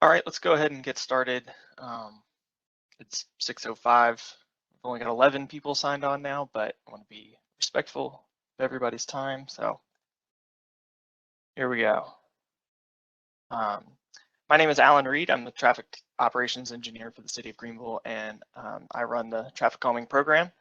All right, let's go ahead and get started. It's 6:05. We've only got 11 people signed on now, but I want to be respectful of everybody's time. So here we go. My name is Alan Reed. I'm the traffic operations engineer for the city of Greenville, and I run the traffic calming program.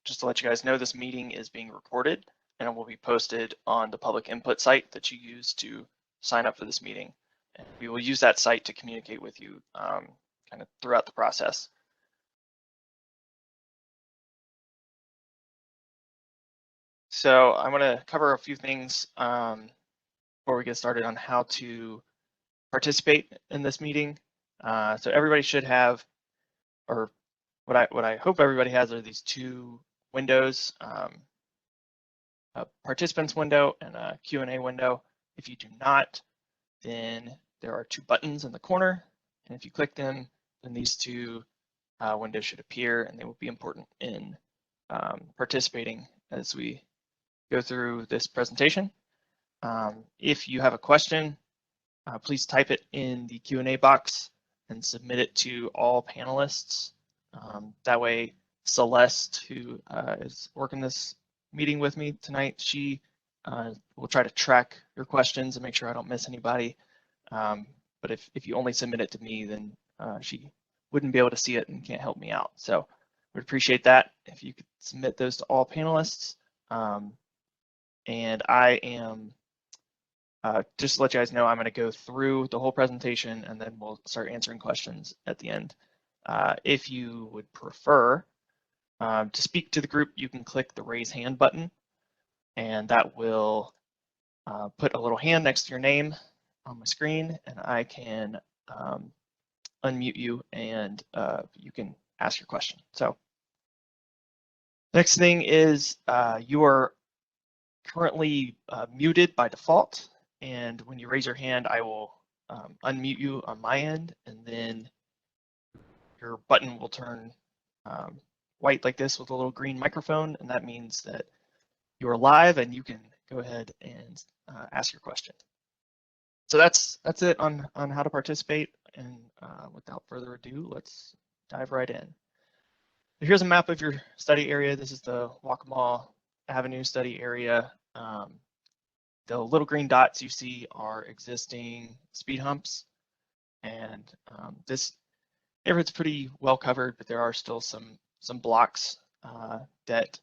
Just to let you guys know, this meeting is being recorded and it will be posted on the public input site that you use to sign up for this meeting. And we will use that site to communicate with you kind of throughout the process. So I'm going to cover a few things before we get started on how to participate in this meeting. So everybody should have, or what I hope everybody has, are these two windows, a participants window and a Q&A window. If you do not, then there are two buttons in the corner, and if you click them, then these two windows should appear, and they will be important in participating as we go through this presentation. If you have a question, please type it in the Q&A box and submit it to all panelists. That way, Celeste, who is working this meeting with me tonight, she will try to track your questions and make sure I don't miss anybody. But if you only submit it to me, then she wouldn't be able to see it and can't help me out. So we'd appreciate that if you could submit those to all panelists. And I am, just to let you guys know, I'm going to go through the whole presentation and then we'll start answering questions at the end. If you would prefer to speak to the group, you can click the raise hand button, and that will put a little hand next to your name on my screen, and I can unmute you and you can ask your question. So next thing is you are currently muted by default, and when you raise your hand, I will unmute you on my end, and then your button will turn white like this with a little green microphone, and that means that you are live and you can go ahead and ask your question. So that's it on how to participate, and without further ado, let's dive right in. Here's a map of your study area. This is the Waccamaw Avenue study area. The little green dots you see are existing speed humps, and this neighborhood's pretty well covered, but there are still some blocks that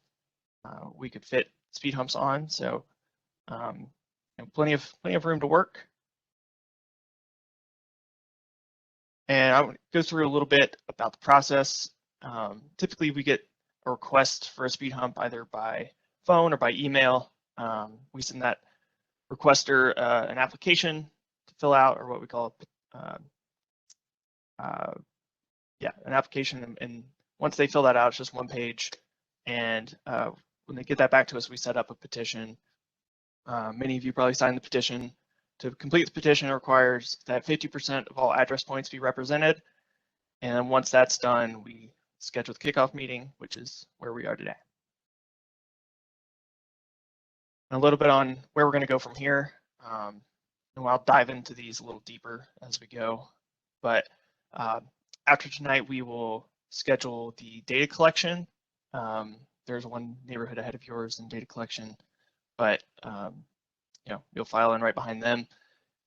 we could fit speed humps on. So you know, plenty of room to work. And I would go through a little bit about the process. Typically, we get a request for a speed hump either by phone or by email. We send that requester an application to fill out, or what we call an application. And once they fill that out, it's just one page. And when they get that back to us, we set up a petition. Many of you probably signed the petition. To complete the petition, it requires that 50% of all address points be represented. And then once that's done, we schedule the kickoff meeting, which is where we are today. And a little bit on where we're going to go from here. And I'll dive into these a little deeper as we go. But after tonight, we will schedule the data collection. There's one neighborhood ahead of yours in data collection, but you know, you'll file in right behind them.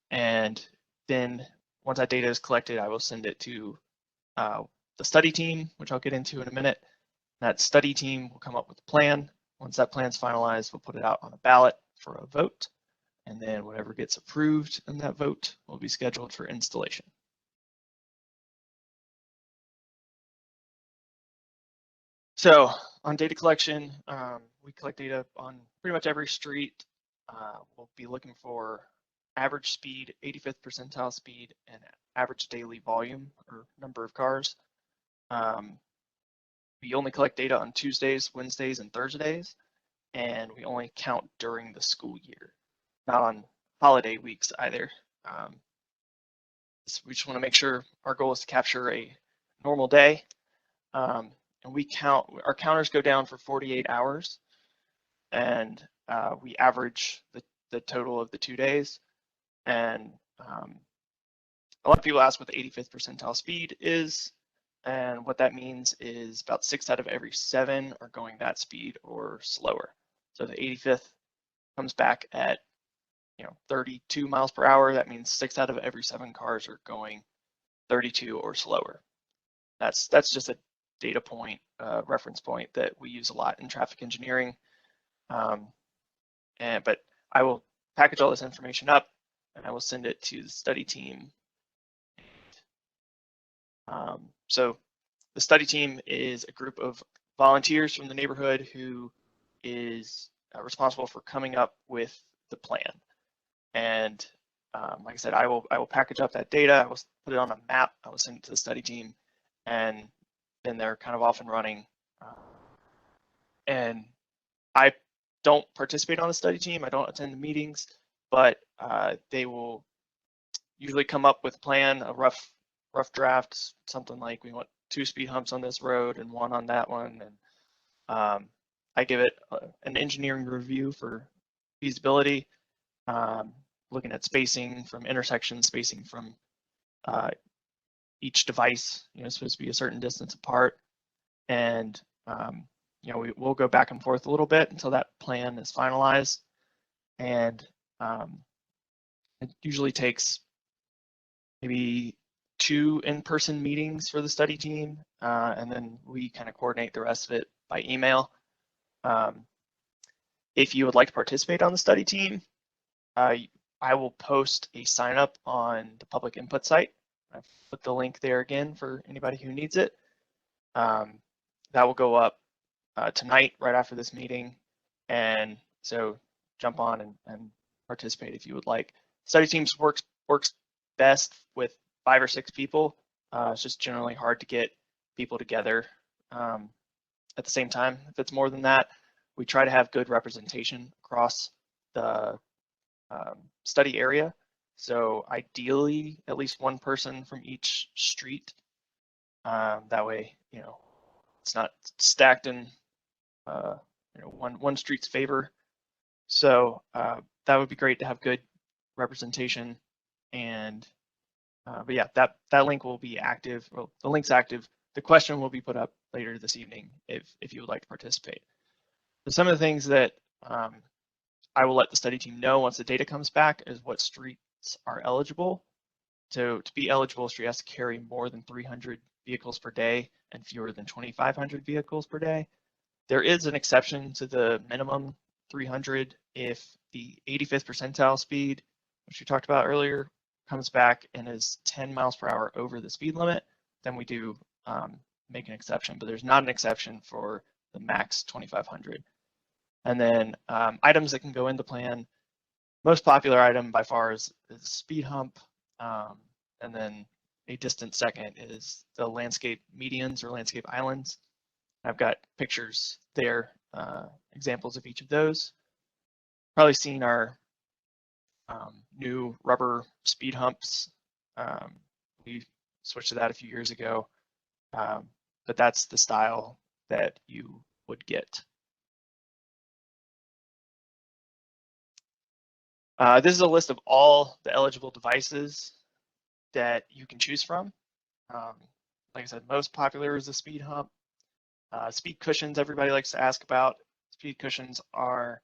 And then once that data is collected, I will send it to the study team, which I'll get into in a minute. That study team will come up with a plan. Once that plan's finalized, we'll put it out on a ballot for a vote. And then whatever gets approved in that vote will be scheduled for installation. So on data collection, we collect data on pretty much every street. We'll be looking for average speed, 85th percentile speed, and average daily volume or number of cars. We only collect data on Tuesdays, Wednesdays, and Thursdays, and we only count during the school year, not on holiday weeks either. So we just want to make sure our goal is to capture a normal day. And we count, our counters go down for 48 hours, and we average the total of the 2 days. And a lot of people ask what the 85th percentile speed is, and what that means is about 6 out of every 7 are going that speed or slower. So the 85th comes back at 32 miles per hour. That means 6 out of every 7 cars are going 32 or slower. That's just a data point, reference point that we use a lot in traffic engineering. But I will package all this information up and I will send it to the study team. So the study team is a group of volunteers from the neighborhood who is responsible for coming up with the plan. And like I said, I will package up that data. I will put it on a map. I will send it to the study team, and then they're kind of off and running. And I don't participate on the study team. I don't attend the meetings, but they will usually come up with a plan, a rough draft, something like we want 2 speed humps on this road and 1 on that one. And I give it an engineering review for feasibility, looking at spacing from intersections, spacing from each device, it's supposed to be a certain distance apart. And we'll go back and forth a little bit until that plan is finalized. And it usually takes maybe 2 in-person meetings for the study team, and then we kind of coordinate the rest of it by email. If you would like to participate on the study team, I will post a sign up on the public input site. I've put the link there again for anybody who needs it. That will go up tonight right after this meeting, and so jump on and participate if you would like. Study teams works best with 5 or 6 people. It's just generally hard to get people together at the same time. If it's more than that, we try to have good representation across the study area. So ideally, at least 1 person from each street. That way, it's not stacked in one street's favor. So that would be great to have good representation. And but yeah, that link will be active. Well, the link's active. The question will be put up later this evening if you would like to participate. So some of the things that I will let the study team know once the data comes back is what streets are eligible. So to be eligible, a street has to carry more than 300 vehicles per day and fewer than 2,500 vehicles per day. There is an exception to the minimum 300 if the 85th percentile speed, which we talked about earlier, comes back and is 10 miles per hour over the speed limit, then we do make an exception, but there's not an exception for the max 2,500. And then items that can go in the plan, most popular item by far is speed hump, and then a distant second is the landscape medians or landscape islands. I've got pictures there, examples of each of those. Probably seen our new rubber speed humps. We switched to that a few years ago, but that's the style that you would get. This is a list of all the eligible devices that you can choose from. Like I said, most popular is the speed hump. Speed cushions, everybody likes to ask about. Speed cushions are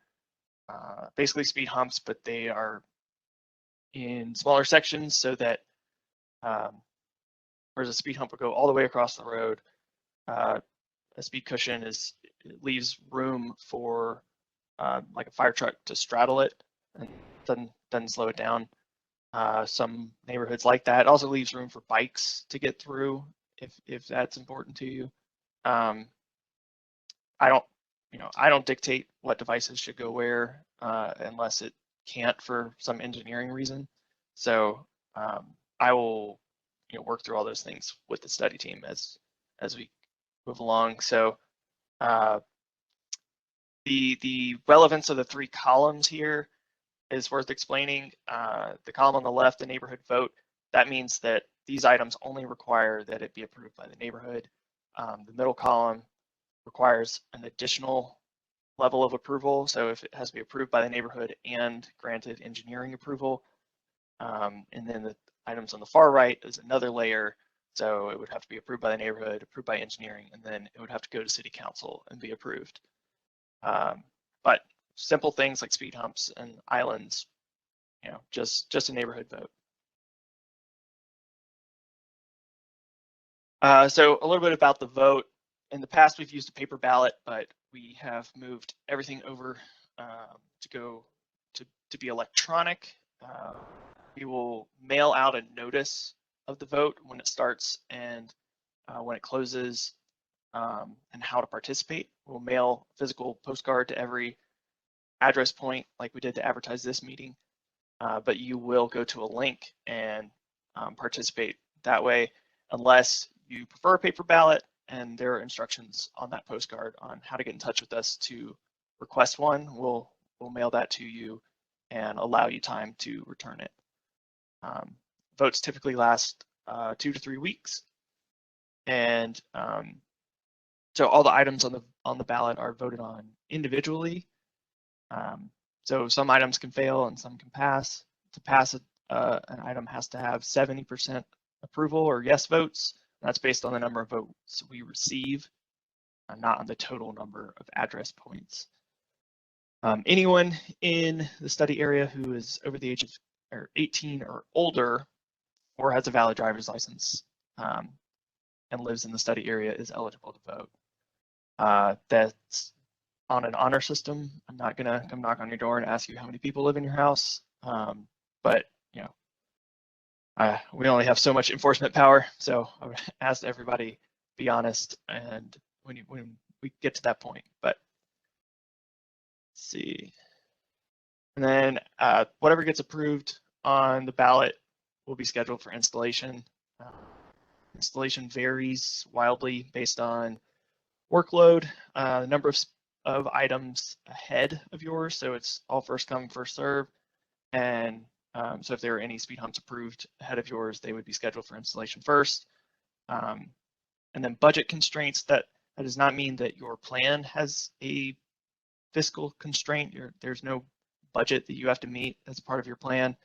basically speed humps, but they are in smaller sections so that whereas a speed hump would go all the way across the road, a speed cushion leaves room for like a fire truck to straddle it and doesn't slow it down. Some neighborhoods like that. It also leaves room for bikes to get through if that's important to you. I don't dictate what devices should go where unless it can't for some engineering reason. So I will work through all those things with the study team as we move along. So the relevance of the 3 columns here is worth explaining. The column on the left, the neighborhood vote, that means that these items only require that it be approved by the neighborhood. The middle column requires an additional level of approval. So if it has to be approved by the neighborhood and granted engineering approval, And then the items on the far right is another layer. So it would have to be approved by the neighborhood, approved by engineering, and then it would have to go to city council and be approved. But simple things like speed humps and islands, just a neighborhood vote. So a little bit about the vote. In the past, we've used a paper ballot, but we have moved everything over to be electronic. We will mail out a notice of the vote when it starts and when it closes, and how to participate. We'll mail a physical postcard to every address point like we did to advertise this meeting, but you will go to a link and participate that way, unless you prefer a paper ballot, and there are instructions on that postcard on how to get in touch with us to request one. We'll mail that to you and allow you time to return it. Votes typically last 2 to 3 weeks, and so all the items on the ballot are voted on individually. So some items can fail and some can pass. To pass an item has to have 70% approval or yes votes. That's based on the number of votes we receive, not on the total number of address points. Anyone in the study area who is over the age of 18 or older or has a valid driver's license and lives in the study area is eligible to vote. That's on an honor system. I'm not gonna come knock on your door and ask you how many people live in your house, but we only have so much enforcement power, so I would ask everybody be honest, and when we get to that point. But let's see, and then whatever gets approved on the ballot will be scheduled for installation. Installation varies wildly based on workload, the number of items ahead of yours, so it's all first come, first serve. And so if there are any speed humps approved ahead of yours, they would be scheduled for installation first. And then budget constraints, that does not mean that your plan has a fiscal constraint. There's no budget that you have to meet as part of your plan.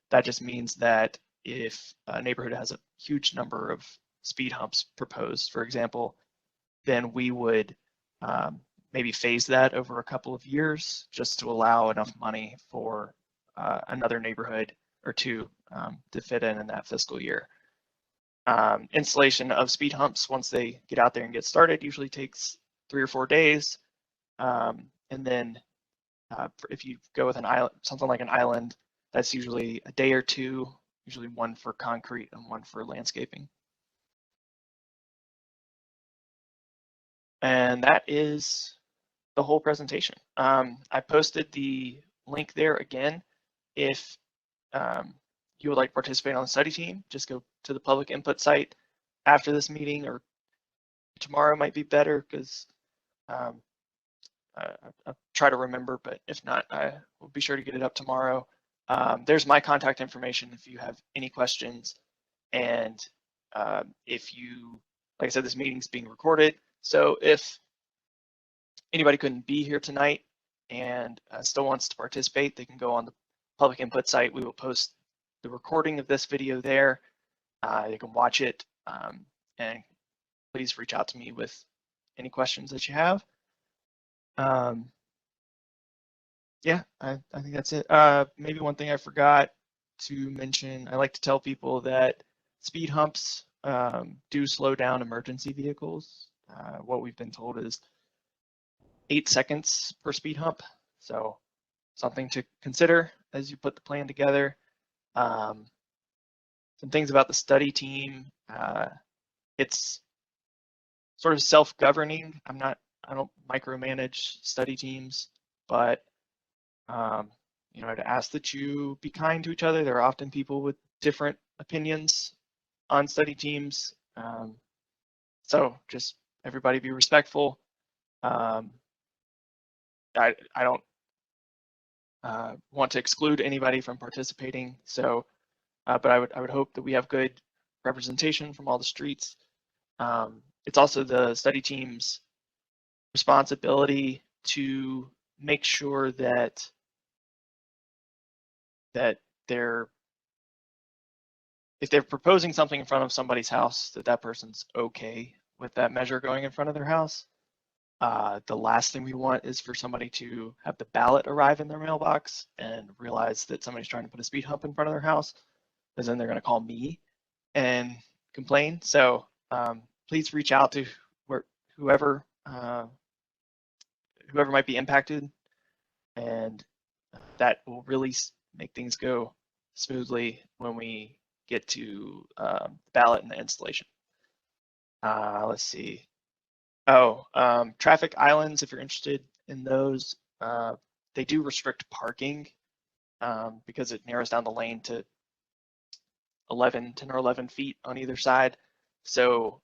That just means that if a neighborhood has a huge number of speed humps proposed, for example, then we would maybe phase that over a couple of years just to allow enough money for another neighborhood or two to fit in that fiscal year. Installation of speed humps, once they get out there and get started, usually takes 3 or 4 days. And then if you go with an island, something like an island, that's usually a day or two, usually one for concrete and one for landscaping. And that is the whole presentation. I posted the link there again. If you would like to participate on the study team, just go to the public input site after this meeting, or tomorrow might be better because I'll try to remember, but if not, I will be sure to get it up tomorrow. There's my contact information if you have any questions. And if you, like I said, this meeting's being recorded. So if anybody couldn't be here tonight and still wants to participate, they can go on the public input site. We will post the recording of this video there. You can watch it, and please reach out to me with any questions that you have. Yeah, I think that's it. Maybe one thing I forgot to mention, I like to tell people that speed humps do slow down emergency vehicles. What we've been told is 8 seconds per speed hump. So something to consider as you put the plan together. Some things about the study team. It's sort of self-governing. I don't micromanage study teams, but I'd ask that you be kind to each other. There are often people with different opinions on study teams. So just everybody be respectful. I don't want to exclude anybody from participating. So, but I would hope that we have good representation from all the streets. It's also the study team's responsibility to make sure that their if they're proposing something in front of somebody's house, that person's okay with that measure going in front of their house. The last thing we want is for somebody to have the ballot arrive in their mailbox and realize that somebody's trying to put a speed hump in front of their house, because then they're going to call me and complain. So please reach out to whoever might be impacted, and that will really make things go smoothly when we get to the ballot and the installation. Let's see. Oh, traffic islands, if you're interested in those, they do restrict parking because it narrows down the lane to 10 or 11 feet on either side. So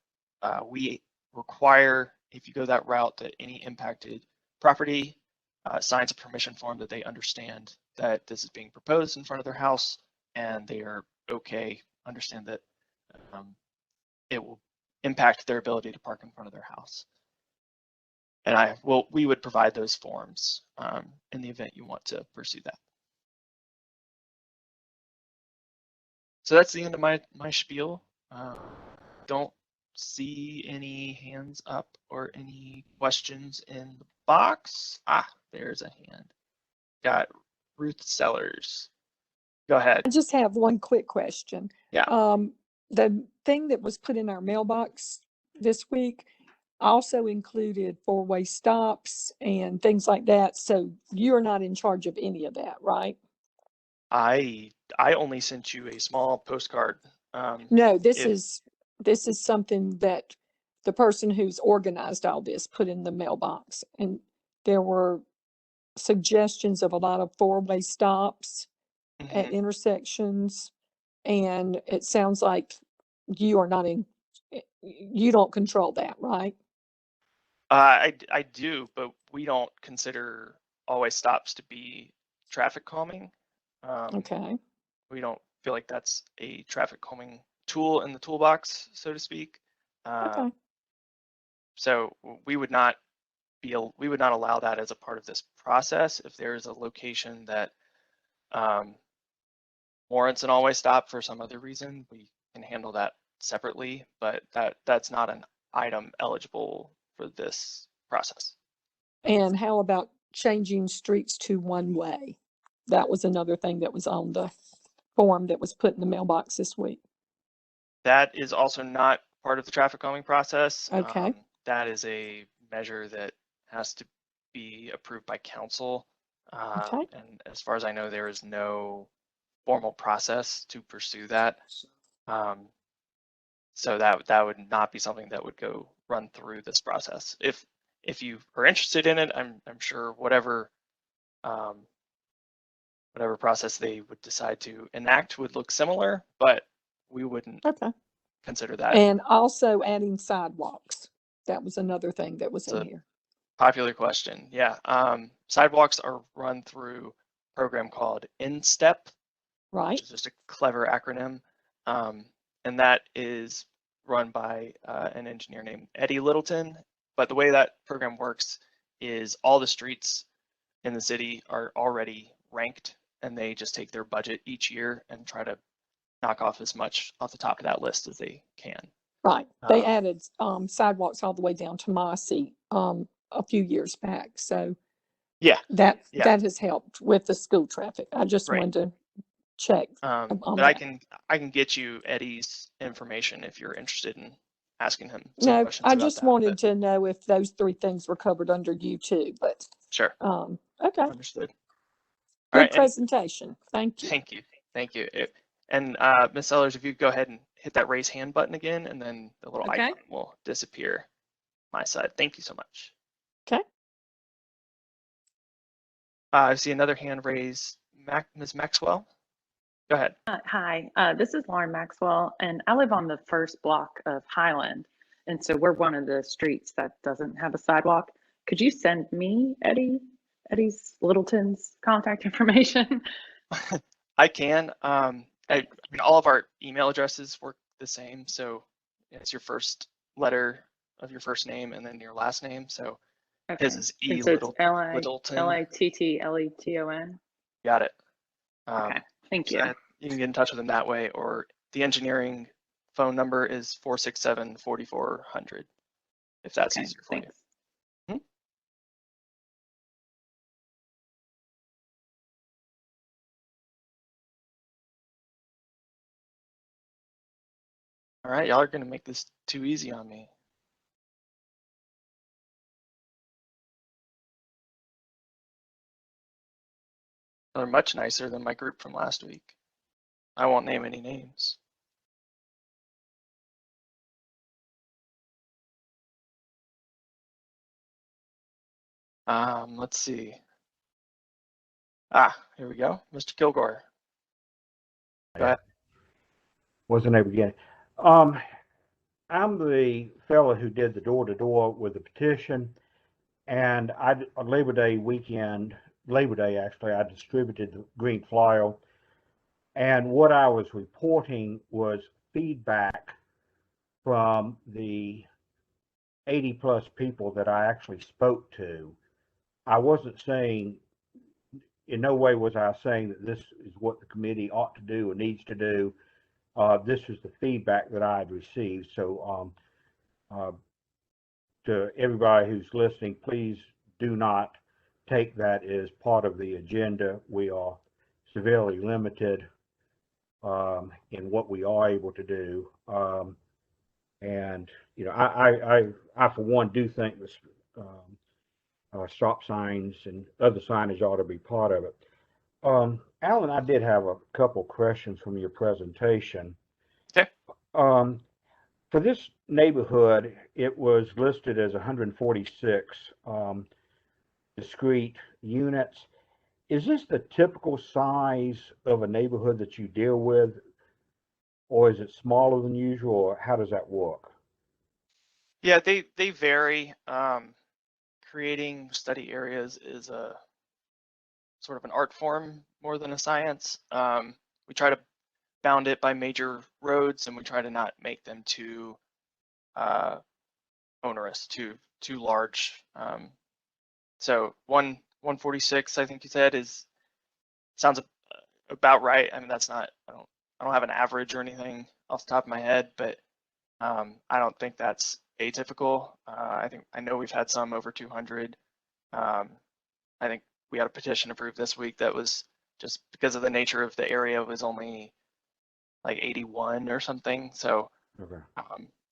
we require, if you go that route, that any impacted property signs a permission form that they understand that this is being proposed in front of their house, and they are okay, understand that it will impact their ability to park in front of their house. And we would provide those forms in the event you want to pursue that. So that's the end of my spiel. Don't see any hands up or any questions in the box. There's a hand. Got Ruth Sellers. Go ahead. I just have one quick question. Yeah. The thing that was put in our mailbox this week also included four-way stops and things like that. So you're not in charge of any of that, right? I only sent you a small postcard. No, this is something that the person who's organized all this put in the mailbox, and there were suggestions of a lot of four-way stops at intersections, and it sounds like you are not you don't control that, right? I do, but we don't consider always stops to be traffic calming. Okay. We don't feel like that's a traffic calming tool in the toolbox, so to speak. Okay. So we would not allow that as a part of this process. If there is a location that warrants an always stop for some other reason, we can handle that separately, but that's not an item eligible for this process. And how about changing streets to one way? That was another thing that was on the form that was put in the mailbox this week. That is also not part of the traffic calming process. Okay. That is a measure that has to be approved by council. Okay. And as far as I know, there is no formal process to pursue that. So that would not be something that would run through this process. If you are interested in it, I'm sure whatever process they would decide to enact would look similar, but we wouldn't consider that. And also adding sidewalks. That was another thing that was in here. Popular question. Yeah. Sidewalks are run through a program called InStep, right? Which is just a clever acronym. And that is run by an engineer named Eddie Littleton. But the way that program works is all the streets in the city are already ranked, and they just take their budget each year and try to knock off as much off the top of that list as they can. Right. They added sidewalks all the way down to my seat a few years back. So that has helped with the school traffic. I just wanted to check. But I can get you Eddie's information if you're interested in asking him some questions. I just wanted to know if those three things were covered under you too, but sure. Okay. Understood. Good presentation. Thank you. Thank you. And Ms. Sellers, if you go ahead and hit that raise hand button again, and then the little icon will disappear my side. Thank you so much. Okay. I see another hand raised. Ms. Maxwell, go ahead. Hi, this is Lauren Maxwell, and I live on the first block of Highland, and so we're one of the streets that doesn't have a sidewalk. Could you send me Eddie's Littleton's contact information? I can. I mean, all of our email addresses work the same, so it's your first letter of your first name and then your last name. So his is E. Littleton. Littleton. Got it. Okay, thank you. So you can get in touch with him that way, or the engineering phone number is 467-4400, if that's Okay, easier for thanks. you. Hmm? All right, y'all are gonna make this too easy on me. They're much nicer than my group from last week. I won't name any names. Let's see. Here we go. Mr. Kilgore. Go ahead. What's the name again? I'm the fellow who did the door-to-door with the petition, and on Labor Day weekend, Labor Day actually, I distributed the green flyer, and what I was reporting was feedback from the 80+ people that I actually spoke to. I wasn't saying, in no way was I saying that this is what the committee ought to do or needs to do. This was the feedback that I had received. So to everybody who's listening, please do not take that as part of the agenda. We are severely limited in what we are able to do. And, you know, I for one do think this stop signs and other signage ought to be part of it. Alan, I did have a couple questions from your presentation. Okay. For this neighborhood, it was listed as 146 discrete units. Is this the typical size of a neighborhood that you deal with, or is it smaller than usual, or how does that work? Yeah, they vary. Creating study areas is a sort of an art form more than a science. We try to bound it by major roads, and we try to not make them too onerous, too large. So 146, I think you said, sounds about right. I mean, that's not, I don't have an average or anything off the top of my head, but I don't think that's atypical. I know we've had some over 200. I think we had a petition approved this week that was, just because of the nature of the area, was only like 81 or something. So Okay.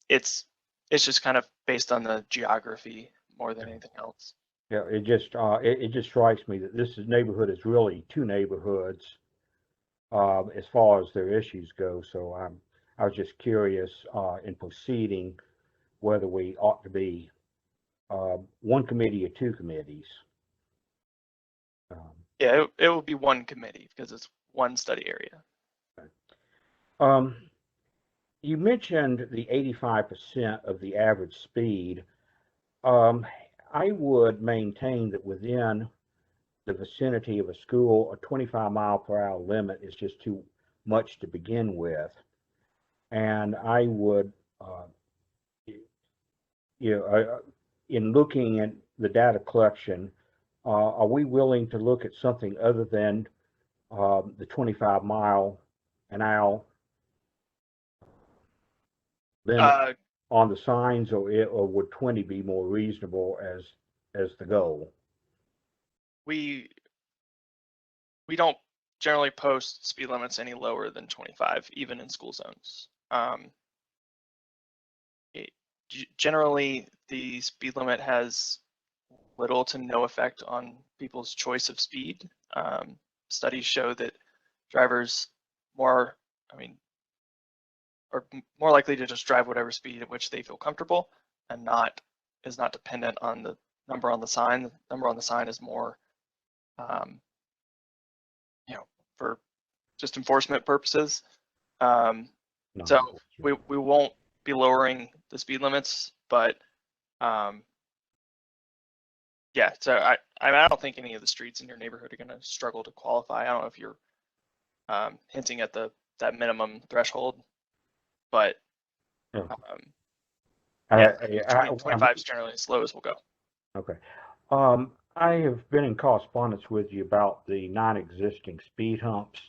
It's just kind of based on the geography more than anything else. Yeah, it just strikes me that this neighborhood is really two neighborhoods as far as their issues go. So I was just curious in proceeding whether we ought to be one committee or two committees. Yeah, it will be one committee because it's one study area. You mentioned the 85% of the average speed. I would maintain that within the vicinity of a school, a 25-mile-per-hour limit is just too much to begin with. And I would, in looking at the data collection, are we willing to look at something other than the 25-mile-an-hour limit on the signs, or would 20 be more reasonable as the goal? We don't generally post speed limits any lower than 25, even in school zones. Generally, the speed limit has little to no effect on people's choice of speed. Studies show that drivers are more likely to just drive whatever speed at which they feel comfortable, and is not dependent on the number on the sign. The number on the sign is more, for just enforcement purposes. So we won't be lowering the speed limits, but yeah. So I don't think any of the streets in your neighborhood are going to struggle to qualify. I don't know if you're hinting at that minimum threshold, but 25 is generally as low as we'll go. Okay. I have been in correspondence with you about the non-existing speed humps.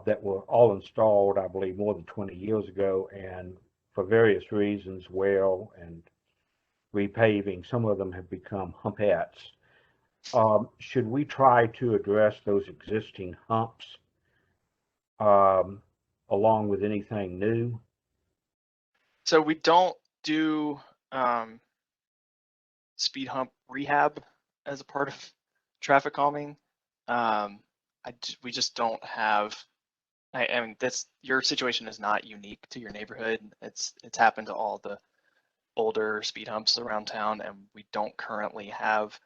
that were all installed, I believe, more than 20 years ago, and for various reasons, wear and repaving, some of them have become humpettes. Should we try to address those existing humps along with anything new? So we don't do speed hump rehab as a part of traffic calming. We just don't have. I mean, your situation is not unique to your neighborhood. It's happened to all the older speed humps around town, and we don't currently have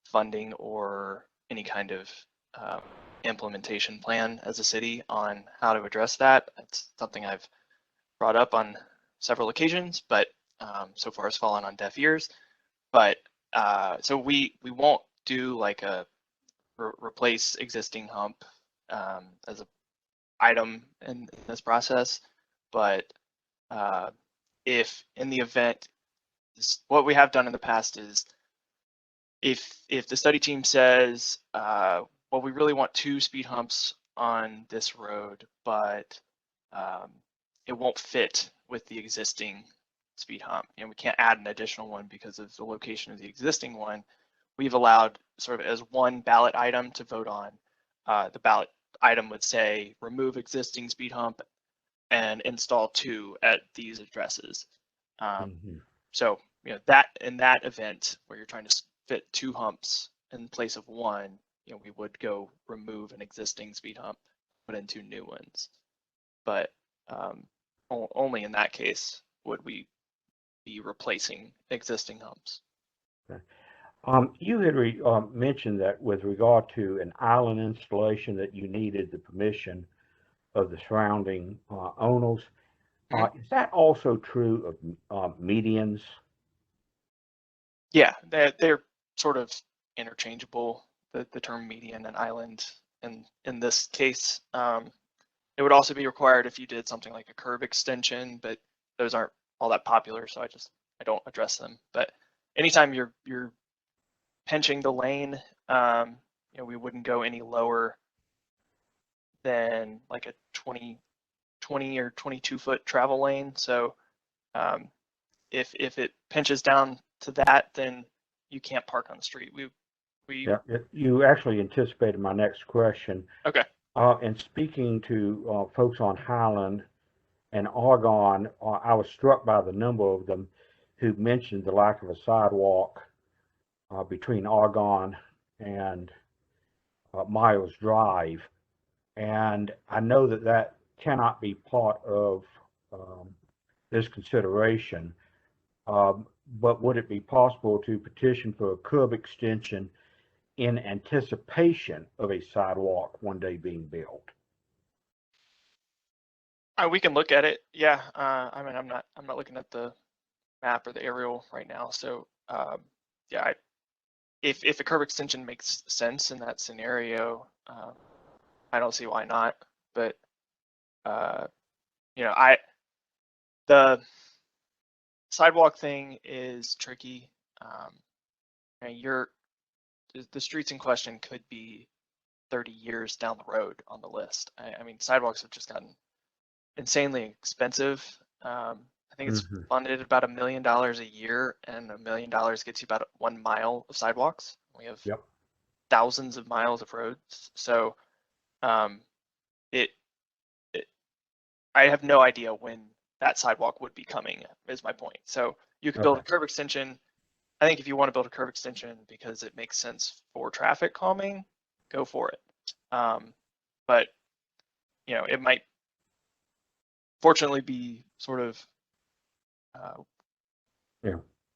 funding or any kind of implementation plan as a city on how to address that. It's something I've brought up on several occasions, but so far has fallen on deaf ears. But so we won't do like a replace existing hump as a item in this process, but if in the event, what we have done in the past is if the study team says, well, we really want 2 speed humps on this road, but it won't fit with the existing speed hump, and we can't add an additional one because of the location of the existing one, we've allowed sort of as one ballot item to vote on. The ballot item would say remove existing speed hump and install 2 at these addresses. So that in that event where you're trying to fit 2 humps in place of 1, we would go remove an existing speed hump, put in 2 new ones. But only in that case would we be replacing existing humps. Okay. You had mentioned that with regard to an island installation that you needed the permission of the surrounding owners. Is that also true of medians? Yeah, they're sort of interchangeable, the term median and island. And in this case, it would also be required if you did something like a curb extension, but those aren't all that popular, so I don't address them. But anytime you're pinching the lane, we wouldn't go any lower than like a 20 or 22 foot travel lane. So if it pinches down to that, then you can't park on the street. Yeah, you actually anticipated my next question. Okay. And speaking to folks on Highland and Argonne, I was struck by the number of them who mentioned the lack of a sidewalk between Argonne and Miles Drive. And I know that cannot be part of this consideration, but would it be possible to petition for a curb extension in anticipation of a sidewalk one day being built? We can look at it. Yeah. I mean, I'm not looking at the map or the aerial right now. So yeah, if a curb extension makes sense in that scenario, I don't see why not. But the sidewalk thing is tricky. And the streets in question could be 30 years down the road on the list. I mean, sidewalks have just gotten insanely expensive. I think it's funded about $1 million a year, and $1 million gets you about 1 mile of sidewalks. We have thousands of miles of roads. So I have no idea when that sidewalk would be coming, is my point. So you could build a curb extension. I think if you want to build a curb extension because it makes sense for traffic calming, go for it. But it might fortunately be sort of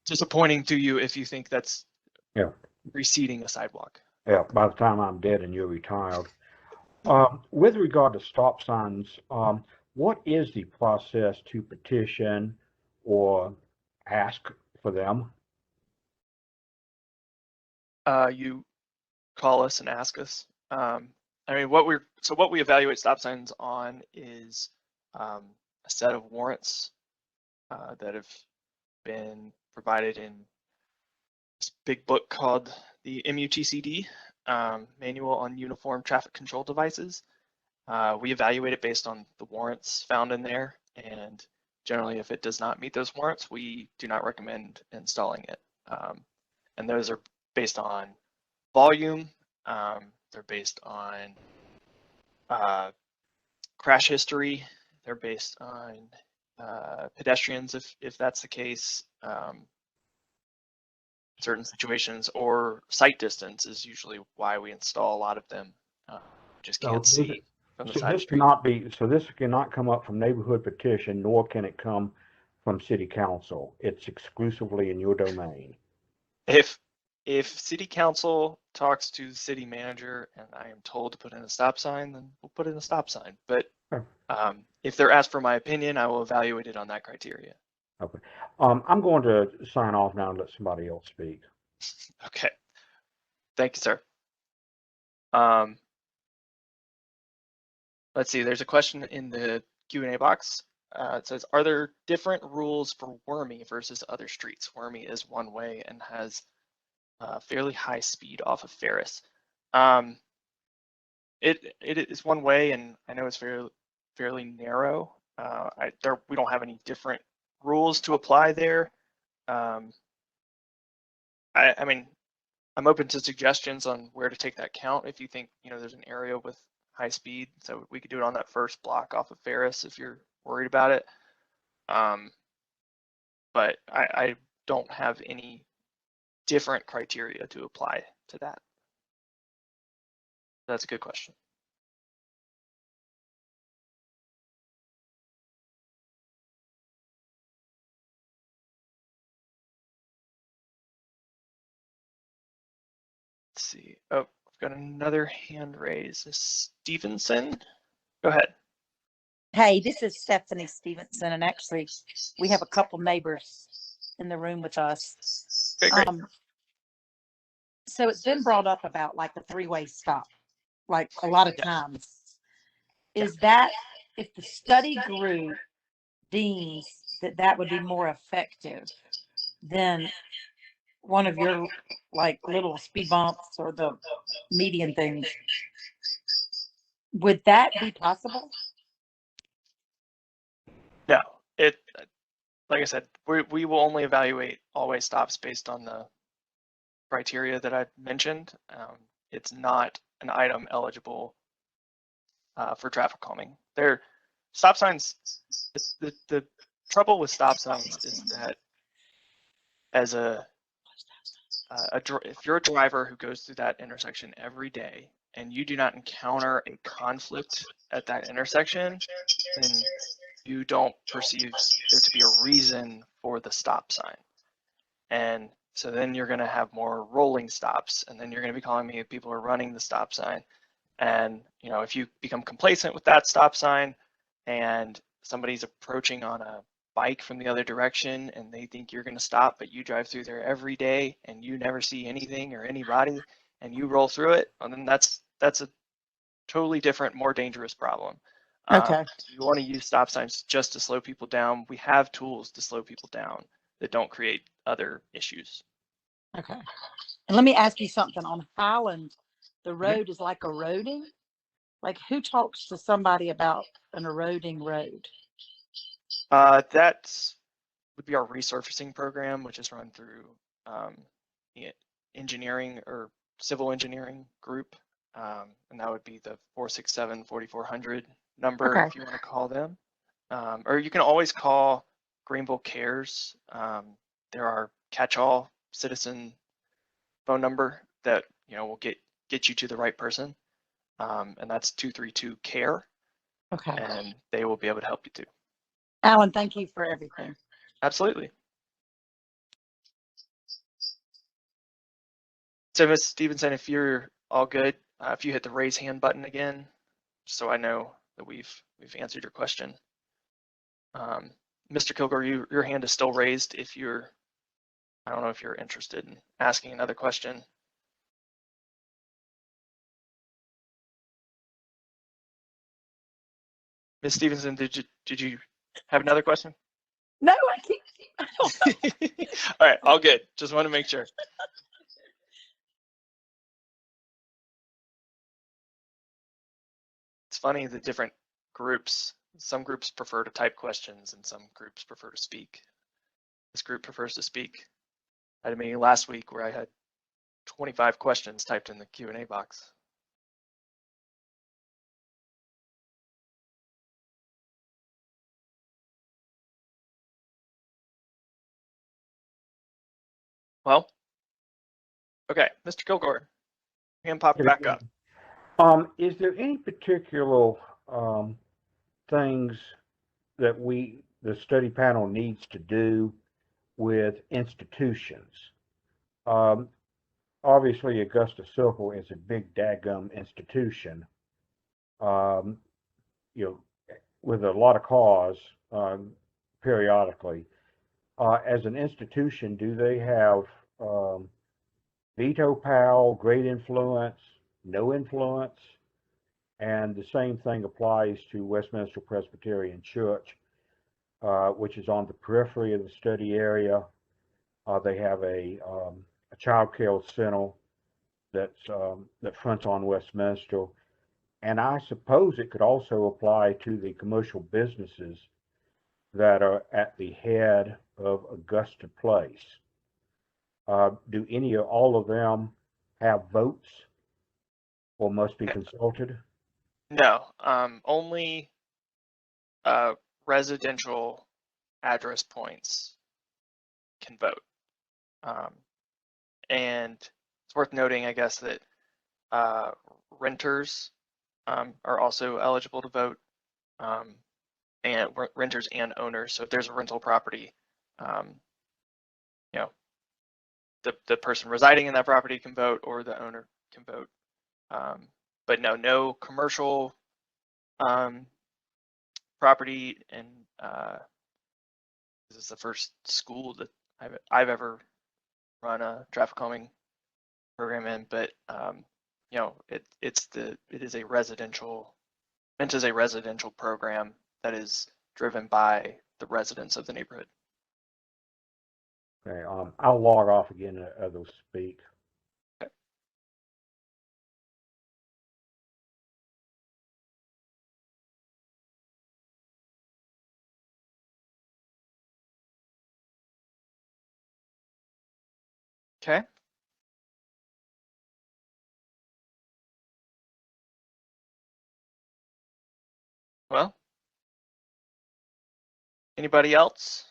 disappointing to you if you think that's receding a sidewalk. Yeah, by the time I'm dead and you're retired. With regard to stop signs, what is the process to petition or ask for them? You call us and ask us. I mean, what we evaluate stop signs on is a set of warrants that have been provided in this big book called the MUTCD, Manual on Uniform Traffic Control Devices. We evaluate it based on the warrants found in there, and generally if it does not meet those warrants, we do not recommend installing it. And those are based on volume, they're based on crash history, they're based on pedestrians if that's the case, certain situations, or sight distance is usually why we install a lot of them. Just can't see from the So side this street. cannot be, so this cannot come up from neighborhood petition, nor can it come from city council. It's exclusively in your domain. If city council talks to the city manager and I am told to put in a stop sign, then we'll put in a stop sign. But if they're asked for my opinion, I will evaluate it on that criteria. Okay. I'm going to sign off now and let somebody else speak. Okay. Thank you, sir. Let's see, there's a question in the Q&A box. It says, are there different rules for Wormy versus other streets? Wormy is one way and has fairly high speed off of Ferris. It is one way, and I know it's fairly narrow. We don't have any different rules to apply there. I mean, I'm open to suggestions on where to take that count. If you think there's an area with high speed, so we could do it on that first block off of Ferris if you're worried about it. But I don't have any different criteria to apply to that. That's a good question. Let's see. Oh, I've got another hand raised. Stevenson, go ahead. Hey, this is Stephanie Stevenson, and actually, we have a couple neighbors in the room with us. Okay, great. So it's been brought up about like the three-way stop, like a lot of times. Is that if the study group deems that that would be more effective than one of your like little speed bumps or the median things, would that be possible? No, like I said, we will only evaluate all-way stops based on the criteria that I mentioned. It's not an item eligible for traffic calming. Stop signs. The trouble with stop signs is that as if you're a driver who goes through that intersection every day and you do not encounter a conflict at that intersection, then you don't perceive there to be a reason for the stop sign. And so then you're going to have more rolling stops, and then you're going to be calling me if people are running the stop sign. And if you become complacent with that stop sign and somebody's approaching on a bike from the other direction and they think you're going to stop, but you drive through there every day and you never see anything or anybody and you roll through it, and then that's a totally different, more dangerous problem. Okay. You want to use stop signs just to slow people down. We have tools to slow people down that don't create other issues. Okay. And let me ask you something. On Highland, the road is like eroding. Like, who talks to somebody about an eroding road? That would be our resurfacing program, which is run through engineering or civil engineering group. And that would be the 467-4400 number if you want to call them. Or you can always call Greenville Cares. There are catch-all citizen phone number that will get you to the right person. And that's 232-CARE. Okay. And they will be able to help you too. Alan, thank you for everything. Absolutely. So Ms. Stevenson, if you're all good, if you hit the raise hand button again, so I know that we've answered your question. Mr. Kilgore, your hand is still raised if I don't know if you're interested in asking another question. Ms. Stevenson, did you have another question? No, I can't. All right, all good. Just want to make sure. It's funny, the different groups, some groups prefer to type questions and some groups prefer to speak. This group prefers to speak. I had a meeting last week where I had 25 questions typed in the Q&A box. Well, okay, Mr. Kilgore, hand popped back up. Is there any particular things that the study panel needs to do with institutions? Obviously, Augusta Circle is a big daggum institution, with a lot of cause periodically. As an institution, do they have veto power, great influence, no influence? And the same thing applies to Westminster Presbyterian Church, which is on the periphery of the study area. They have a child care center that fronts on Westminster. And I suppose it could also apply to the commercial businesses that are at the head of Augusta Place. Do any or all of them have votes or must be consulted? No, only residential address points can vote. And it's worth noting, I guess, that renters are also eligible to vote, and renters and owners. So if there's a rental property, the person residing in that property can vote, or the owner can vote. But no commercial property, and this is the first school that I've ever run a traffic calming program in, but it is a residential, meant as a residential program that is driven by the residents of the neighborhood. Okay, I'll log off again and others speak. Okay. Okay. Well, anybody else?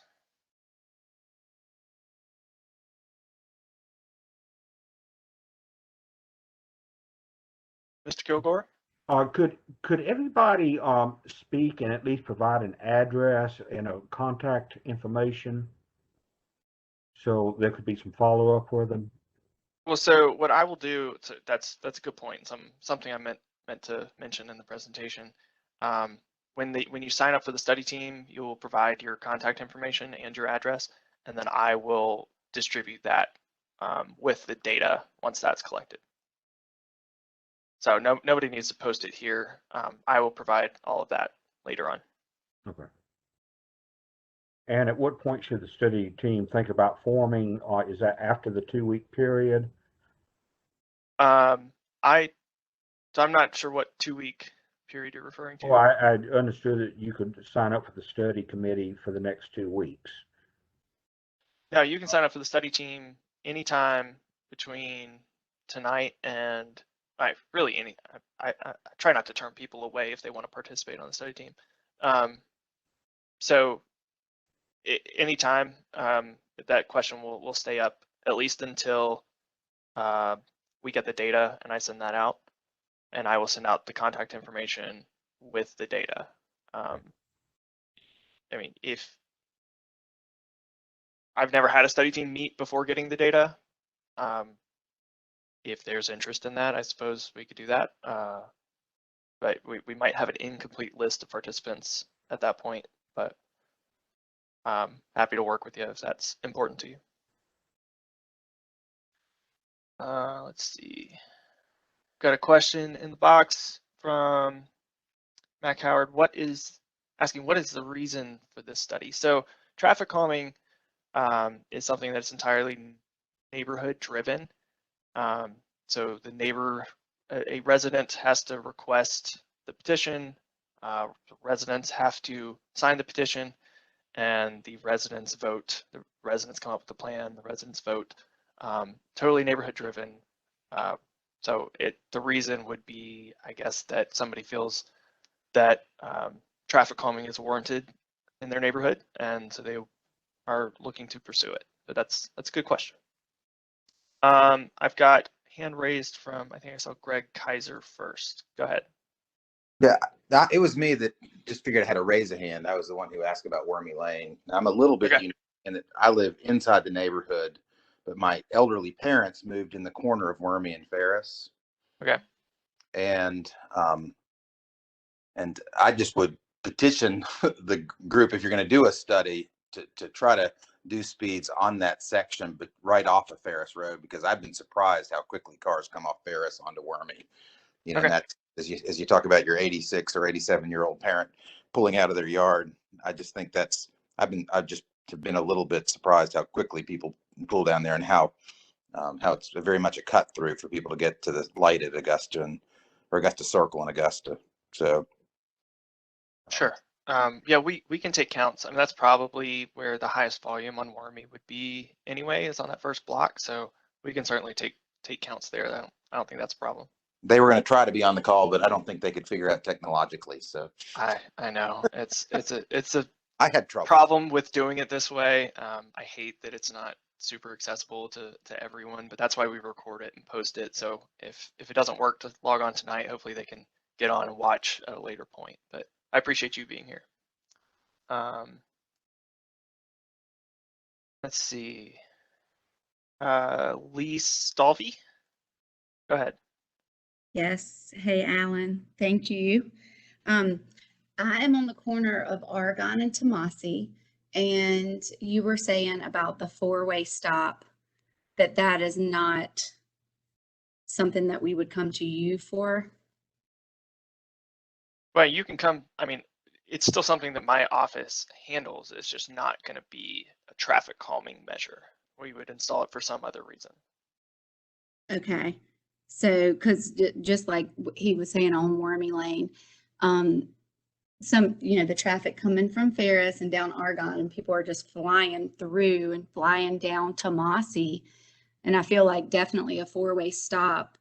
Mr. Kilgore? Could everybody speak and at least provide an address and a contact information so there could be some follow-up for them? Well, so what I will do, so that's a good point. Something I meant to mention in the presentation. When you sign up for the study team, you will provide your contact information and your address, and then I will distribute that with the data once that's collected. So nobody needs to post it here. I will provide all of that later on. Okay. And at what point should the study team think about forming? Is that after the 2-week period? I'm not sure what 2-week period you're referring to. Well, I understood that you could sign up for the study committee for the next 2 weeks. No, you can sign up for the study team anytime between tonight and I try not to turn people away if they want to participate on the study team. So anytime, that question will stay up at least until we get the data and I send that out, and I will send out the contact information with the data. I mean, if I've never had a study team meet before getting the data, if there's interest in that, I suppose we could do that. But we might have an incomplete list of participants at that point, but happy to work with you if that's important to you. Let's see. Got a question in the box from Mac Howard. What is the reason for this study? So traffic calming is something that's entirely neighborhood driven. So a resident has to request the petition. The residents have to sign the petition, and the residents vote. The residents come up with the plan. The residents vote. Totally neighborhood driven. So the reason would be, I guess, that somebody feels that traffic calming is warranted in their neighborhood, and so they are looking to pursue it. But that's a good question. I've got hand raised from, I think I saw Greg Kaiser first. Go ahead. Yeah, it was me that just figured I had to raise a hand. I was the one who asked about Wormy Lane. I'm a little bit unique in that I live inside the neighborhood, but my elderly parents moved in the corner of Wormy and Ferris. Okay. And I just would petition the group, if you're going to do a study, to try to do speeds on that section, but right off of Ferris Road, because I've been surprised how quickly cars come off Ferris onto Wormy. You know, and that's as you talk about your 86 or 87-year-old parent pulling out of their yard. I just think I've just been a little bit surprised how quickly people pull down there, and how it's very much a cut through for people to get to the light at Augusta or Augusta Circle in Augusta. So. Sure. Yeah, we can take counts. I mean, that's probably where the highest volume on Wormy would be anyway, is on that first block. So we can certainly take counts there. I don't think that's a problem. They were going to try to be on the call, but I don't think they could figure out technologically. So I know it's a I had trouble. Problem with doing it this way. I hate that it's not super accessible to everyone, but that's why we record it and post it. So if it doesn't work to log on tonight, hopefully they can get on and watch at a later point. But I appreciate you being here. Let's see. Lee Stalvey, go ahead. Yes. Hey, Alan. Thank you. I am on the corner of Argonne and Tomasi, and you were saying about the four-way stop, that is not something that we would come to you for. Well, you can come. I mean, it's still something that my office handles. It's just not going to be a traffic calming measure. We would install it for some other reason. Okay. So, because just like he was saying on Wormy Lane, the traffic coming from Ferris and down Argonne, and people are just flying through and flying down Tomasi. And I feel like definitely a four-way stop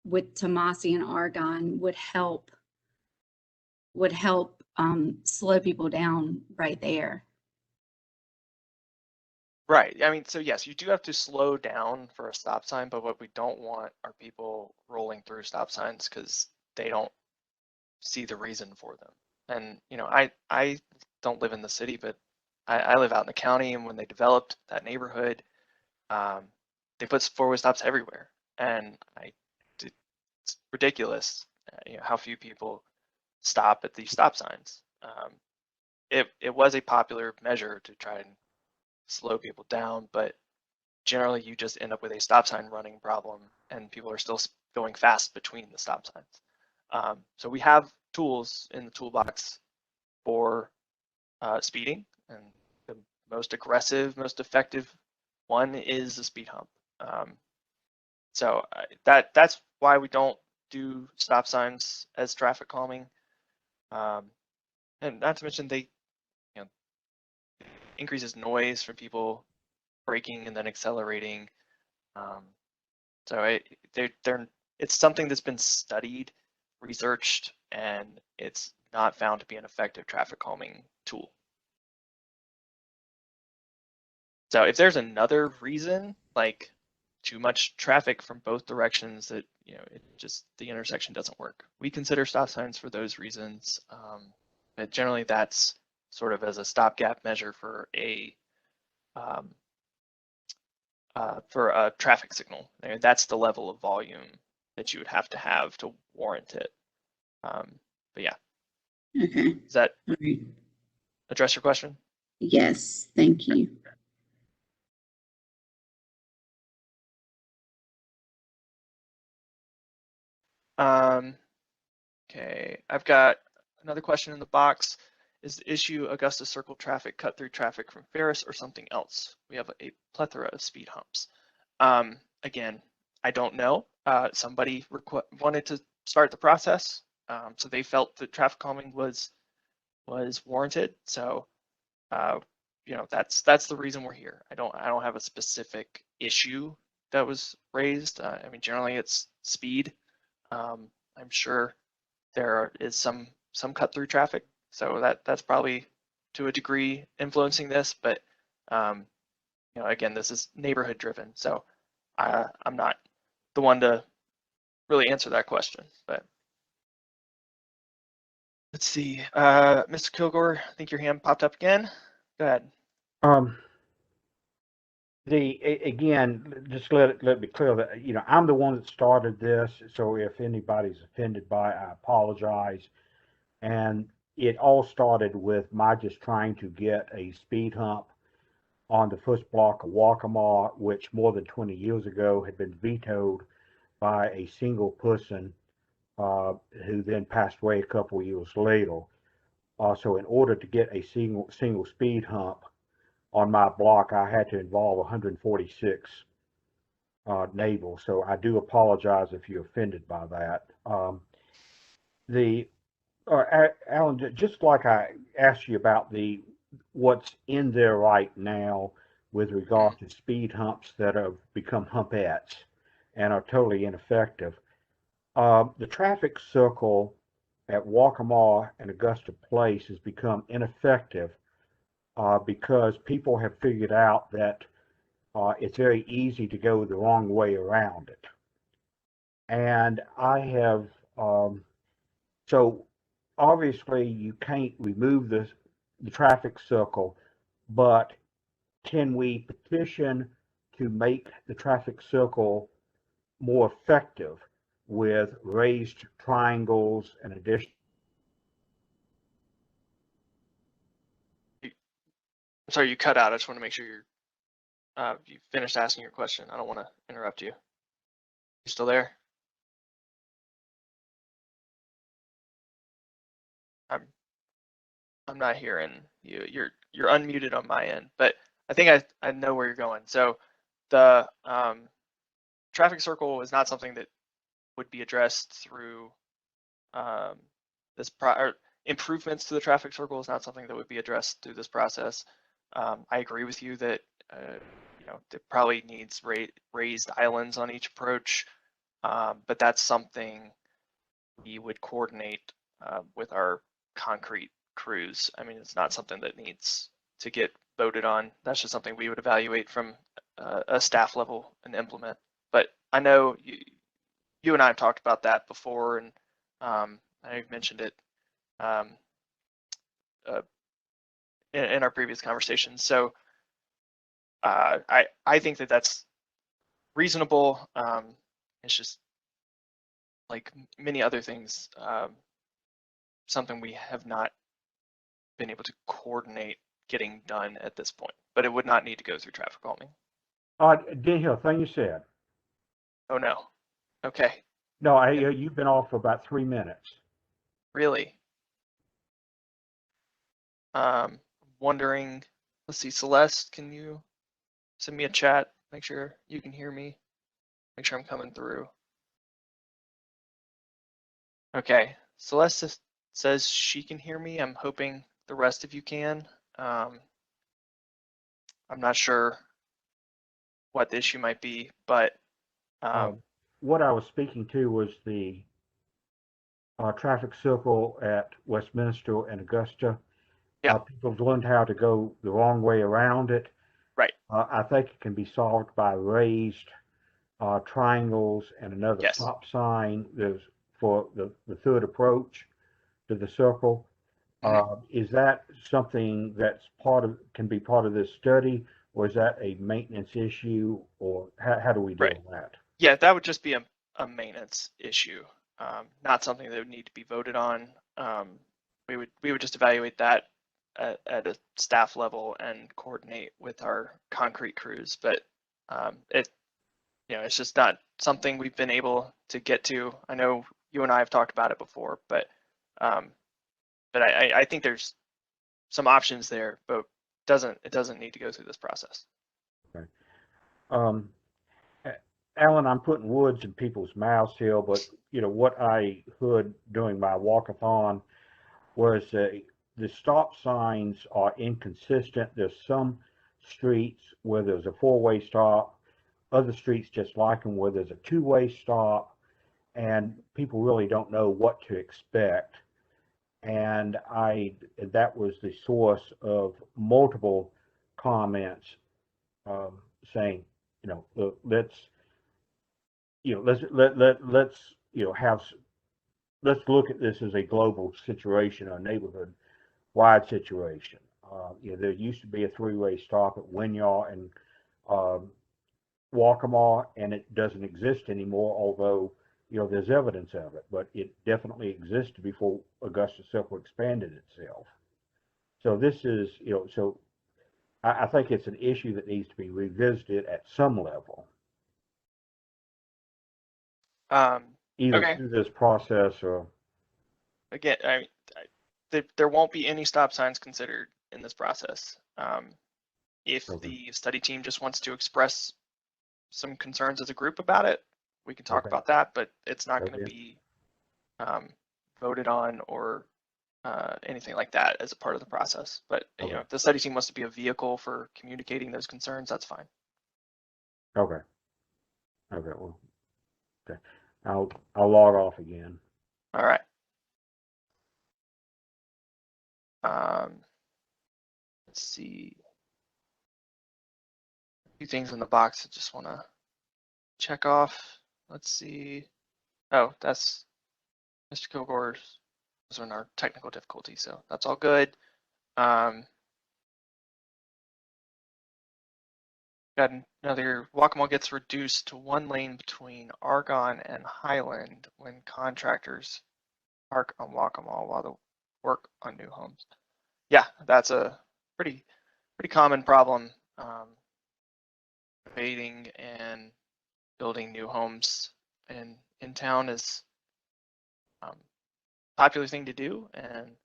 with Tomasi and Argonne would help slow people down right there. Right. I mean, so yes, you do have to slow down for a stop sign, but what we don't want are people rolling through stop signs because they don't see the reason for them. And, you know, I don't live in the city, but I live out in the county, and when they developed that neighborhood, they put four-way stops everywhere. And it's ridiculous, how few people stop at these stop signs. It was a popular measure to try and slow people down, but generally you just end up with a stop sign running problem, and people are still going fast between the stop signs. So we have tools in the toolbox for speeding, and the most aggressive, most effective one is the speed hump. So that's why we don't do stop signs as traffic calming. And not to mention they increases noise from people braking and then accelerating. So it's something that's been studied, researched, and it's not found to be an effective traffic calming tool. So if there's another reason, like too much traffic from both directions, that the intersection doesn't work, we consider stop signs for those reasons. But generally that's sort of as a stopgap measure for a traffic signal. That's the level of volume that you would have to warrant it. But yeah. Okay. Does that All right. address your question? Yes. Thank you. Okay, I've got another question in the box. Is the issue Augusta Circle traffic cut through traffic from Ferris or something else? We have a plethora of speed humps. Again, I don't know. Somebody wanted to start the process. So they felt that traffic calming was warranted. So you know, that's the reason we're here. I don't have a specific issue that was raised. I mean, generally it's speed. I'm sure there is some cut through traffic, so that's probably to a degree influencing this. But you know, again, this is neighborhood driven, so I'm not the one to really answer that question. But let's see, Mr. Kilgore, I think your hand popped up again. Go ahead. Again, just let it be clear that, you know, I'm the one that started this. So if anybody's offended by it, I apologize. And it all started with my just trying to get a speed hump on the first block of Waccamaw, which more than 20 years ago had been vetoed by a single person who then passed away a couple of years later. So in order to get a single speed hump on my block, I had to involve 146 neighbors. So I do apologize if you're offended by that. Alan, just like I asked you about what's in there right now with regard to speed humps that have become humpettes and are totally ineffective. The traffic circle at Waccamaw and Augusta Place has become ineffective because people have figured out that it's very easy to go the wrong way around it. And I have, so obviously you can't remove the traffic circle, but can we petition to make the traffic circle more effective with raised triangles and additional? Sorry, you cut out. I just want to make sure you finished asking your question. I don't want to interrupt you. You still there? I'm not hearing you. You're unmuted on my end, but I think I know where you're going. So the traffic circle is not something that would be addressed through improvements to the traffic circle is not something that would be addressed through this process. I agree with you that you know, it probably needs raised islands on each approach, but that's something we would coordinate with our concrete crews. I mean, it's not something that needs to get voted on. That's just something we would evaluate from a staff level and implement. But I know you and I have talked about that before, and I've mentioned it in our previous conversations. So I think that that's reasonable. It's just like many other things, something we have not been able to coordinate getting done at this point, but it would not need to go through traffic calming. Didn't hear a thing you said. Oh no. Okay. No, you've been off for about 3 minutes. Really? Wondering, let's see, Celeste, can you send me a chat? Make sure you can hear me. Make sure I'm coming through. Okay, Celeste says she can hear me. I'm hoping the rest of you can. I'm not sure what the issue might be, but what I was speaking to was the traffic circle at Westminster and Augusta. Yeah. People have learned how to go the wrong way around it. Right. I think it can be solved by raised triangles and another Yes. stop sign. There's for the third approach to the circle. Is that something that's can be part of this study, or is that a maintenance issue, or how do we deal with that? Yeah, that would just be a maintenance issue, not something that would need to be voted on. We would just evaluate that at a staff level and coordinate with our concrete crews. But it's just not something we've been able to get to. I know you and I have talked about it before, but I think there's some options there, but it doesn't need to go through this process. Okay. Alan, I'm putting words in people's mouths here, but what I heard during my walkathon was the stop signs are inconsistent. There's some streets where there's a four-way stop, other streets just like them where there's a two-way stop, and people really don't know what to expect. And that was the source of multiple comments saying, let's let's have let's look at this as a global situation, a neighborhood wide situation. There used to be a three-way stop at Winyah and Waccamaw, and it doesn't exist anymore, although there's evidence of it, but it definitely existed before Augusta Circle expanded itself. So this is, so I think it's an issue that needs to be revisited at some level, either Okay. through this process or. Again, there won't be any stop signs considered in this process. If Okay. the study team just wants to express some concerns as a group about it, we can talk Okay. about that, but it's not going to Okay. be voted on or anything like that as a part of the process. But Okay. if the study team wants to be a vehicle for communicating those concerns, that's fine. Okay. Okay. Well. Okay. I'll log off again. All right. Let's see. A few things in the box I just want to check off. Let's see. Oh, that's Mr. Kilgore's. Those are in our technical difficulty, so that's all good. Got another. Waccamaw gets reduced to one lane between Argonne and Highland when contractors park on Waccamaw while they work on new homes. Yeah, that's a pretty common problem. Debating and building new homes in town is popular thing to do, and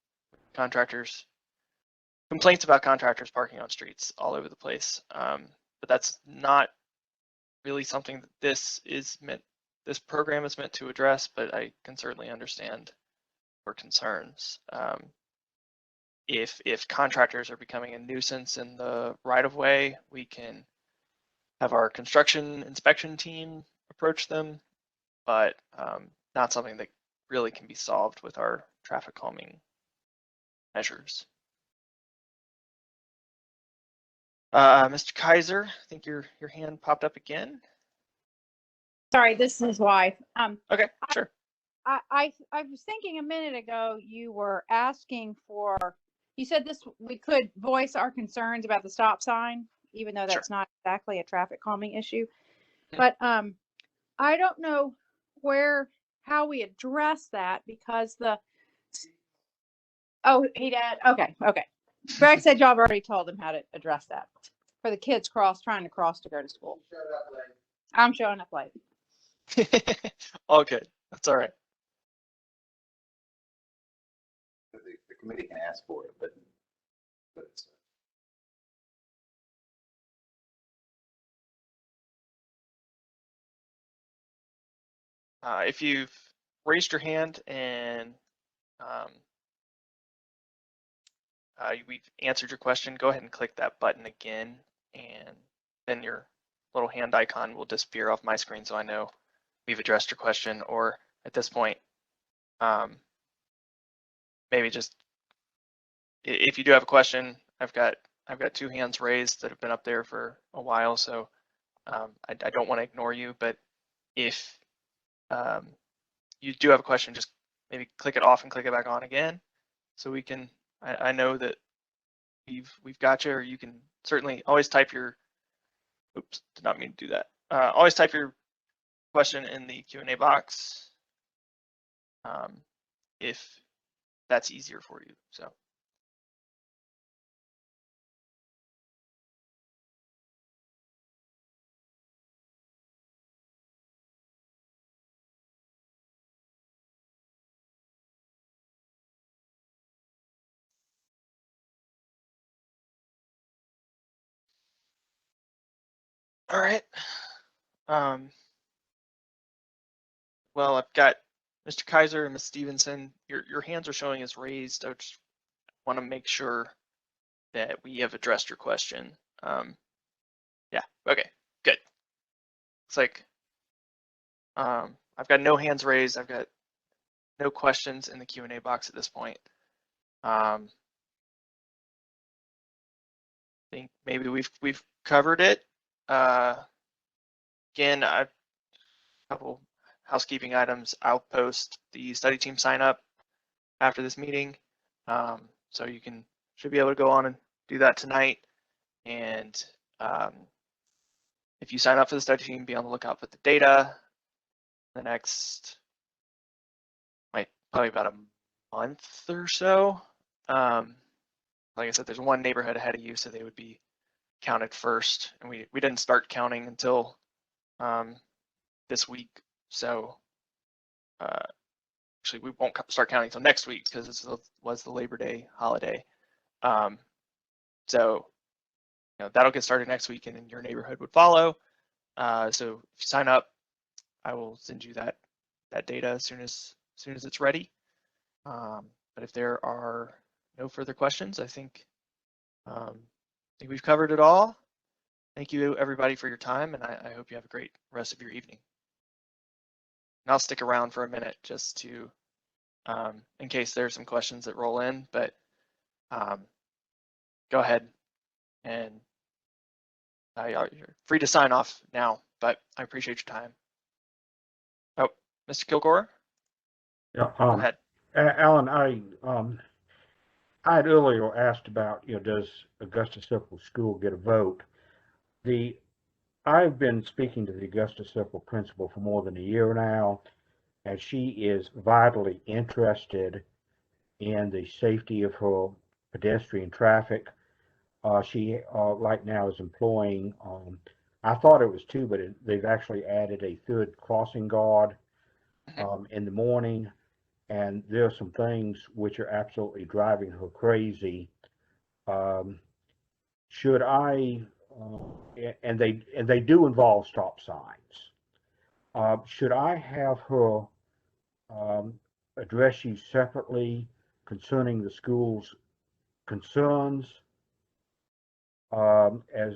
complaints about contractors parking on streets all over the place. But that's not really something that this program is meant to address, but I can certainly understand your concerns. If contractors are becoming a nuisance in the right of way, we can have our construction inspection team approach them, but not something that really can be solved with our traffic calming measures. Mr. Kaiser, I think your hand popped up again. Sorry, this is his wife. Okay, sure. I was thinking a minute ago you were asking for, you said this, we could voice our concerns about the stop sign, even though that's not exactly a traffic calming issue. But I don't know how we address that, because he did. Okay. Greg said y'all have already told him how to address that for the kids trying to cross to go to school. I'm showing up late. All good. That's all right. The committee can ask for it, but it's, If you've raised your hand and we've answered your question, go ahead and click that button again, and then your little hand icon will disappear off my screen, so I know we've addressed your question. Or at this point, maybe just if you do have a question, I've got 2 hands raised that have been up there for a while, so I don't want to ignore you. But if you do have a question, just maybe click it off and click it back on again, so we can. I know that we've got you, or you can certainly always type your. Oops, did not mean to do that. Always type your question in the Q&A box if that's easier for you. So. All right. well, I've got Mr. Kaiser and Ms. Stevenson. Your hands are showing as raised. I just want to make sure that we have addressed your question. Yeah, okay, good. Looks like I've got no hands raised. I've got no questions in the Q&A box at this point. I think maybe we've covered it. Again, a couple housekeeping items. I'll post the study team sign up after this meeting, so you should be able to go on and do that tonight. And if you sign up for the study team, be on the lookout for the data. The next, probably about a month or so. Like I said, there's one neighborhood ahead of you, so they would be counted first. And we didn't start counting until this week. So actually, we won't start counting until next week because this was the Labor Day holiday. So that'll get started next week, and then your neighborhood would follow. So if you sign up, I will send you that data as soon as it's ready. But if there are no further questions, I think we've covered it all. Thank you, everybody, for your time, and I hope you have a great rest of your evening. And I'll stick around for a minute just to, in case there's some questions that roll in, but go ahead and you're free to sign off now, but I appreciate your time. Oh, Mr. Kilgore? Yeah, Go ahead. Alan, I had earlier asked about, does Augusta Central School get a vote? I've been speaking to the Augusta Central principal for more than a year now, and she is vitally interested in the safety of her pedestrian traffic. She right now is employing, I thought it was two, but they've actually added a third crossing guard in the morning. And there are some things which are absolutely driving her crazy. Should I, and they do involve stop signs. Should I have her address you separately concerning the school's concerns? As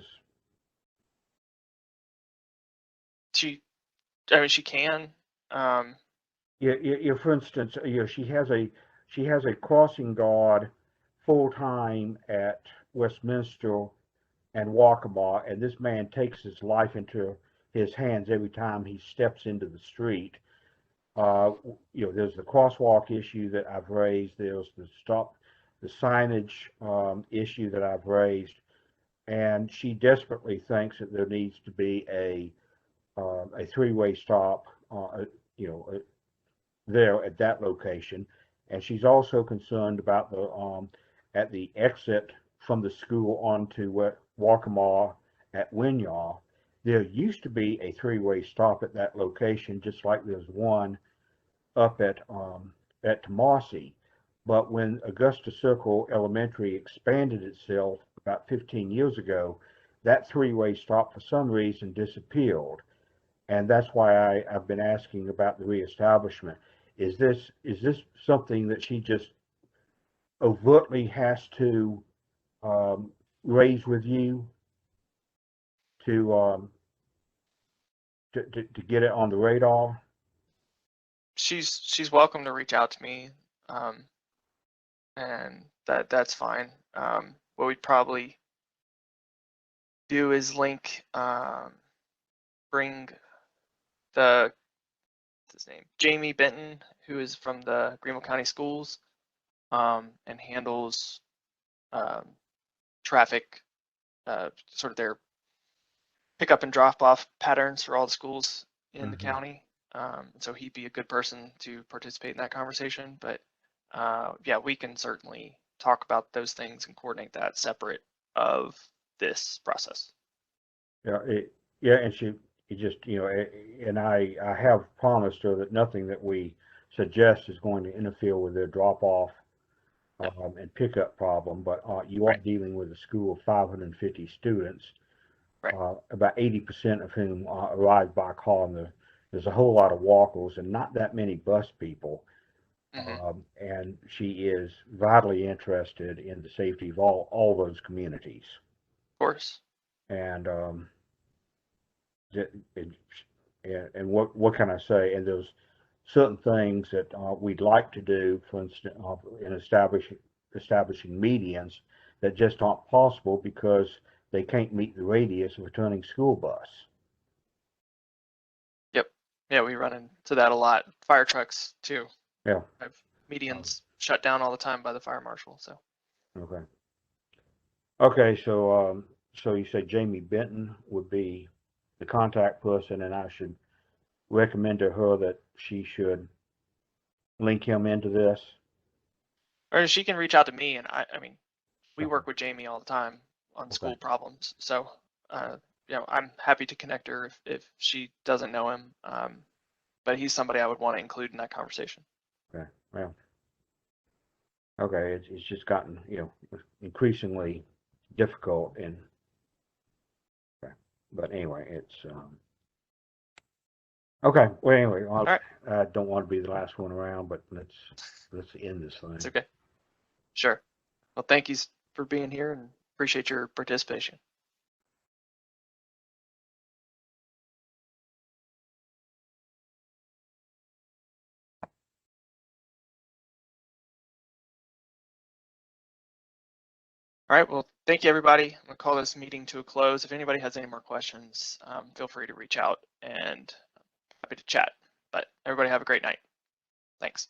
She can. For instance, she has a crossing guard full time at Westminster and Waccamaw, and this man takes his life into his hands every time he steps into the street. There's the crosswalk issue that I've raised. There's the signage issue that I've raised, and she desperately thinks that there needs to be a three-way stop, there at that location. And she's also concerned about at the exit from the school onto Waccamaw at Winyah. There used to be a three-way stop at that location, just like there's one up at Tomasi. But when Augusta Circle Elementary expanded itself about 15 years ago, that three-way stop for some reason disappeared. And that's why I've been asking about the reestablishment. Is this something that she just overtly has to raise with you to get it on the radar? She's welcome to reach out to me, and that's fine. What we'd probably do is bring what's his name, Jamie Benton, who is from the Greenville County Schools, and handles traffic, sort of their pickup and drop off patterns for all the schools in the county. So he'd be a good person to participate in that conversation. But yeah, we can certainly talk about those things and coordinate that separate of this process. Yeah, and she just, and I have promised her that nothing that we suggest is going to interfere with their drop off and pickup problem. But you are dealing with a school of 550 students, about 80% of whom arrive by car, and there's a whole lot of walkers and not that many bus people. Mm-hmm. And she is vitally interested in the safety of all those communities. Of course. And and what can I say? And there's certain things that we'd like to do, for instance, in establishing medians that just aren't possible because they can't meet the radius of a turning school bus. Yep. Yeah, we run into that a lot. Fire trucks too. Yeah. Have medians shut down all the time by the fire marshal. So. Okay. Okay. So so you said Jamie Benton would be the contact person, and I should recommend to her that she should link him into this. Or she can reach out to me, and I mean, we Okay. work with Jamie all the time on Okay. school problems. So, I'm happy to connect her if she doesn't know him. But he's somebody I would want to include in that conversation. Okay. Well. Okay. It's just gotten increasingly difficult and. Okay. But anyway, it's okay. Well, anyway, All right. I don't want to be the last one around, but let's end this thing. It's okay. Sure. Well, thank you for being here and appreciate your participation. All right. Well, thank you, everybody. I'm going to call this meeting to a close. If anybody has any more questions, feel free to reach out and happy to chat. But everybody have a great night. Thanks.